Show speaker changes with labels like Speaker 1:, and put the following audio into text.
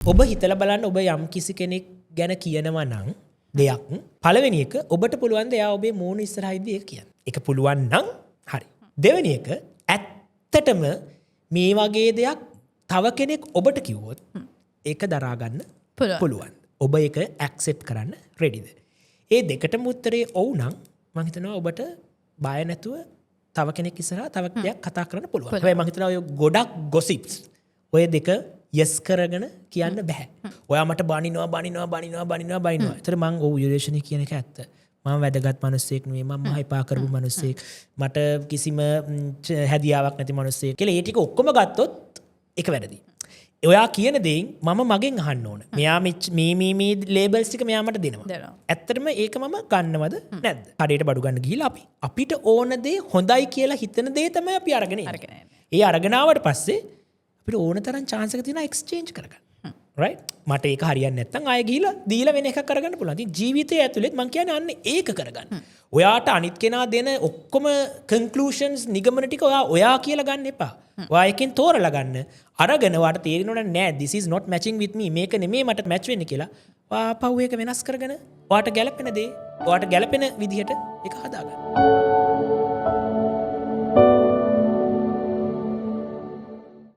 Speaker 1: ඔබ හිතලා බලන්න ඔබ යම් කිසි කෙනෙක් ගැන කියනවා නම් දෙයක් පළවෙනි එක ඔබට පුළුවන් ද එයා ඔබේ මූණ ඉස්සරහින්දී ඒක කියන්න. ඒක පුළුවන් නම් හරි. දෙවෙනි එක ඇත්තටම මේ වගේ දෙයක් තව කෙනෙක් ඔබට කිව්වොත් ඒක දරා ගන්න පුළුවන්. ඔබ ඒක ඇක්සෙප්ට් කරන්න රෙඩිද? ඒ දෙකටම උත්තරේ ඔව් නම් මම හිතනවා ඔබට බය නැතුව තව කෙනෙක් ඉස්සරහා තව දෙයක් කතා කරන්න පුළුවන්. හැබැයි මම හිතනවා ඔය ගොඩක් gossips ඔය දෙක yes කරගෙන කියන්න බෑ. ඔයා මට බනිනවා. ඒතර මං ඔව් යුරේෂණී කියන එක ඇත්ත. මම වැදගත් මිනිස්සෙක් නෙවෙයි. මම හයිපා කරපු මිනිස්සෙක්. මට කිසිම හැදියාවක් නැති මිනිස්සෙක් කියලා ඒ ටික ඔක්කොම ගත්තොත් ඒක වැරදි. ඔයා කියන දේෙන් මම මගෙන් අහන්න ඕන. මෙයා මේ ලේබල්ස් ටික මෙයා මට දෙනවා. ඇත්තටම ඒක මම ගන්නවද නැද්ද? කඩේට බඩු ගන්න ගිහිල්ලා අපිට ඕන දේ හොඳයි කියලා හිතන දේ තමයි අපි අරගෙන ඉන්නේ. ඒ අරගෙන ආවට පස්සේ අපිට ඕන තරම් chance එක තියෙනවා exchange කරගන්න. right? මට ඒක හරියන්නේ නැත්නම් ආයෙ ගිහිල්ලා දීලා වෙන එකක් කරගන්න පුළුවන්. ඉතින් ජීවිතයේ ඇතුළෙත් මම කියන්නේ අන්න ඒක කරගන්න. ඔයාට අනිත් කෙනා දෙන ඔක්කොම conclusions නිගමන ටික ඔයා කියලා ගන්න එපා. ඔයා එකෙන් තෝරලා ගන්න. අරගෙන ඔයාට තේරෙනවද නෑ this is not matching with me. මේක නෙමෙයි මට match වෙන්නේ කියලා. ඔයා පව් එක වෙනස් කරගෙන ඔයාට ගැළපෙන දේ ඔයාට ගැළපෙන විදිහට ඒක හදාගන්න.